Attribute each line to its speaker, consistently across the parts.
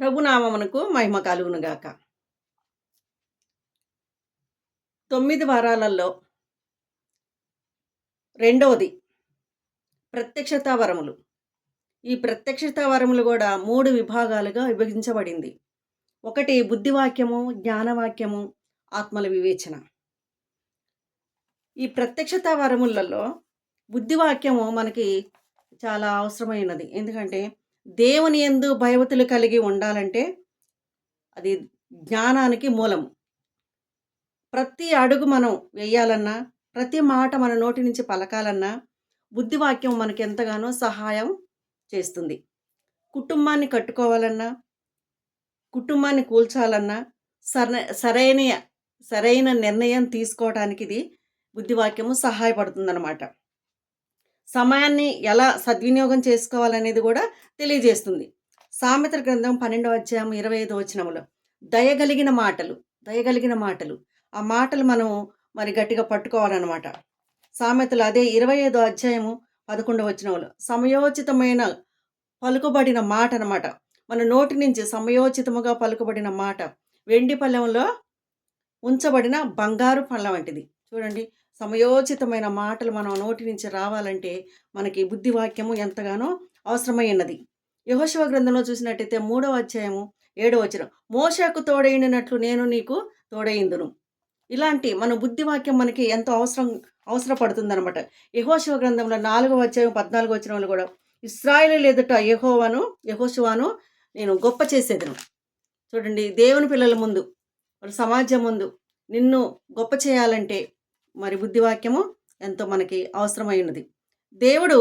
Speaker 1: ప్రభునామమునకు మహిమ కలుగునుగాక. 9 వారాలలో రెండవది ప్రత్యక్షతా వరములు. ఈ ప్రత్యక్షతా వరములు గూడా 3 విభాగాలుగా విభజించబడింది. ఒకటి బుద్ధివాక్యము, జ్ఞానవాక్యము, ఆత్మల వివేచన. ఈ ప్రత్యక్షతా వరములలో బుద్ధివాక్యము మనకి చాలా అవసరమైనది. ఎందుకంటే దేవుని యందు భయభక్తులు కలిగి ఉండాలంటే అది జ్ఞానానికి మూలము. ప్రతి అడుగు మనం వేయాలన్నా, ప్రతి మాట మన నోటి నుంచి పలకాలన్నా బుద్ధివాక్యం మనకెంతగానో సహాయం చేస్తుంది. కుటుంబాన్ని కట్టుకోవాలన్నా, కుటుంబాన్ని కూల్చాలన్నా సరైన సరైన నిర్ణయం తీసుకోవడానికి ఇది బుద్ధివాక్యము సహాయపడుతుందన్నమాట. సమయాన్ని ఎలా సద్వినియోగం చేసుకోవాలనేది కూడా తెలియజేస్తుంది. సామెతల గ్రంథం 12వ అధ్యాయం 25వ వచనములో దయగలిగిన మాటలు, దయగలిగిన మాటలు, ఆ మాటలు మనం మరి గట్టిగా పట్టుకోవాలన్నమాట. సామెతలు అదే 25వ అధ్యాయము 11వ వచనములో సమయోచితమైన పలుకుబడిన మాట అన్నమాట. మన నోటి నుంచి సమయోచితముగా పలుకుబడిన మాట వెండి పళ్ళెంలో ఉంచబడిన బంగారు పళ్ళెం వంటిది. చూడండి, సమయోచితమైన మాటలు మనం నోటి నుంచి రావాలంటే మనకి బుద్ధివాక్యము ఎంతగానో అవసరమైనది. యెహోషువ గ్రంథంలో చూసినట్టయితే 3వ అధ్యాయము 7వ వచనం మోషేకు తోడైనట్లు నేను నీకు తోడైందును. ఇలాంటి మన బుద్ధివాక్యం మనకి ఎంతో అవసరపడుతుందన్నమాట. యెహోషువ గ్రంథంలో 4వ అధ్యాయం 14వ వచనంలో కూడా ఇశ్రాయేలీయుల ఎదుట యెహోషువను నేను గొప్ప చేసేదను. చూడండి, దేవుని పిల్లల ముందు, మరి సమాజం ముందు నిన్ను గొప్ప చేయాలంటే మరి బుద్ధివాక్యము ఎంతో మనకి అవసరమైనది. దేవుడు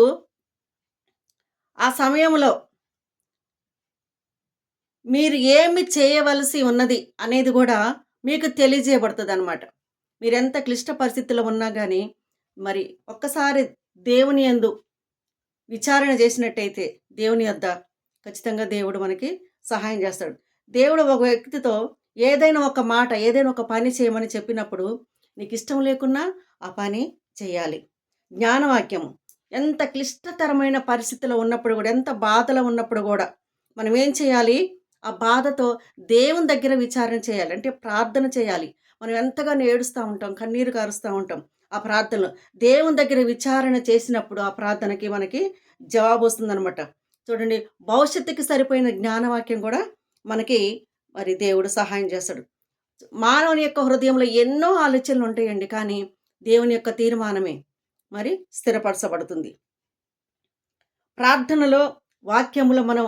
Speaker 1: ఆ సమయంలో మీరు ఏమి చేయవలసి ఉన్నది అనేది కూడా మీకు తెలియజేయబడుతుంది అనమాట. మీరెంత క్లిష్ట పరిస్థితుల్లో ఉన్నా కానీ మరి ఒక్కసారి దేవుని యందు విచారణ చేసినట్టయితే దేవుని యొద్ద ఖచ్చితంగా దేవుడు మనకి సహాయం చేస్తాడు. దేవుడు ఒక వ్యక్తితో ఏదైనా ఒక మాట, ఏదైనా ఒక పని చేయమని చెప్పినప్పుడు నీకు ఇష్టం లేకున్నా ఆ పని చేయాలి. జ్ఞానవాక్యము ఎంత క్లిష్టతరమైన పరిస్థితిలో ఉన్నప్పుడు కూడా, ఎంత బాధలో ఉన్నప్పుడు కూడా మనం ఏం చేయాలి? ఆ బాధతో దేవుని దగ్గర విచారణ చేయాలి. అంటే ప్రార్థన చేయాలి. మనం ఎంతగానో ఏడుస్తూ ఉంటాం, కన్నీరు కారుస్తూ ఉంటాం. ఆ ప్రార్థనలో దేవుని దగ్గర విచారణ చేసినప్పుడు ఆ ప్రార్థనకి మనకి జవాబు వస్తుందన్నమాట. చూడండి, భవిష్యత్తుకి సరిపోయిన జ్ఞానవాక్యం కూడా మనకి మరి దేవుడు సహాయం చేస్తాడు. మానవుని యొక్క హృదయంలో ఎన్నో ఆలోచనలు ఉంటాయండి, కానీ దేవుని యొక్క తీర్మానమే మరి స్థిరపరచబడుతుంది. ప్రార్థనలో వాక్యములో మనం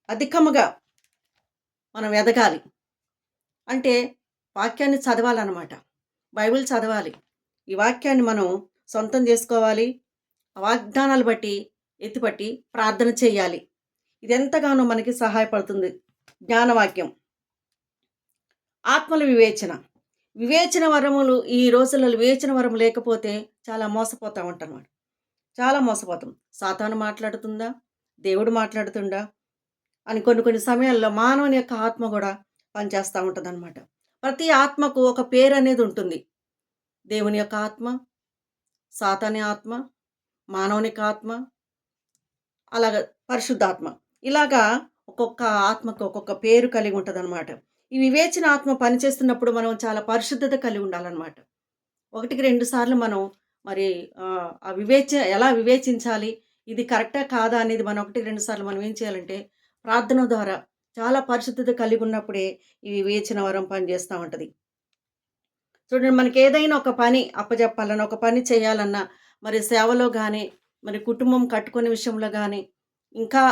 Speaker 1: అధికముగా మనం ఎదగాలి అంటే వాక్యాన్ని చదవాలన్నమాట. బైబిల్ చదవాలి. ఈ వాక్యాన్ని మనం సొంతం చేసుకోవాలి. వాగ్దానాలు బట్టి ఎత్తిపట్టి ప్రార్థన చేయాలి. ఇది ఎంతగానో మనకి సహాయపడుతుంది జ్ఞానవాక్యం. ఆత్మల వివేచన, వివేచన వరములు ఈ రోజులలో వివేచన వరం లేకపోతే చాలా మోసపోతూ ఉంటాం. చాలా మోసపోతాం. సాతాను మాట్లాడుతుందా, దేవుడు మాట్లాడుతుందా అని కొన్ని సమయాల్లో మానవుని యొక్క ఆత్మ కూడా పనిచేస్తూ ఉంటుందన్నమాట. ప్రతి ఆత్మకు ఒక పేరు అనేది ఉంటుంది. దేవుని యొక్క ఆత్మ, సాతాని ఆత్మ, మానవునికి ఆత్మ, అలాగ పరిశుద్ధాత్మ, ఇలాగా ఒక్కొక్క ఆత్మకు ఒక్కొక్క పేరు కలిగి ఉంటుందన్నమాట. ఈ వివేచన ఆత్మ పనిచేస్తున్నప్పుడు మనం చాలా పరిశుద్ధత కలిగి ఉండాలన్నమాట. 1-2 సార్లు మనం మరి ఆ ఎలా వివేచించాలి, ఇది కరెక్టా కాదా అనేది మనం 1-2 సార్లు మనం ఏం చేయాలంటే ప్రార్థన ద్వారా చాలా పరిశుద్ధత కలిగి ఉన్నప్పుడే ఈ వివేచన వరం పనిచేస్తూ ఉంటుంది. చూడండి, మనకి ఏదైనా ఒక పని అప్పచెప్పాలన్నా, ఒక పని చేయాలన్నా, మరి సేవలో కానీ, మరి కుటుంబం కట్టుకునే విషయంలో కానీ, ఇంకా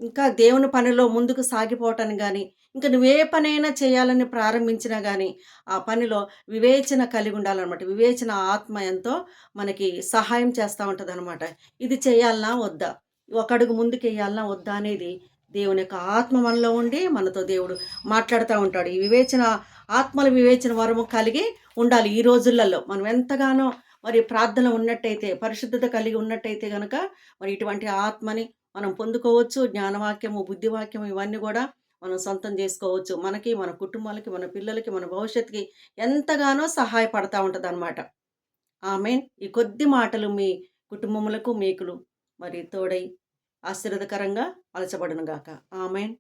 Speaker 1: ఇంకా దేవుని పనిలో ముందుకు సాగిపోవటానికి కానీ, ఇంకా నువ్వే పనైనా చేయాలని ప్రారంభించినా కానీ ఆ పనిలో వివేచన కలిగి ఉండాలన్నమాట. వివేచన ఆత్మ ఎంతో మనకి సహాయం చేస్తూ ఉంటుంది అనమాట. ఇది చేయాలన్నా వద్దా, ఒక అడుగు ముందుకు వేయాలన్నా వద్దా అనేది దేవుని యొక్క ఆత్మ మనలో ఉండి మనతో దేవుడు మాట్లాడుతూ ఉంటాడు. ఈ వివేచన, ఆత్మల వివేచన వరము కలిగి ఉండాలి. ఈ రోజులలో మనం ఎంతగానో మరి ప్రార్థన ఉన్నట్టయితే, పరిశుద్ధత కలిగి ఉన్నట్టయితే కనుక మరి ఇటువంటి ఆత్మని మనం పొందుకోవచ్చు. జ్ఞానవాక్యము, బుద్ధివాక్యము ఇవన్నీ కూడా మనం సొంతం చేసుకోవచ్చు. మనకి, మన కుటుంబాలకి, మన పిల్లలకి, మన భవిష్యత్తుకి ఎంతగానో సహాయపడతా ఉంటుంది అన్నమాట. ఆమేన్. ఈ కొద్ది మాటలు మీ కుటుంబములకు, మీకులు మరి తోడై ఆశీర్వాదకరంగా అలచబడునుగాక. ఆమేన్.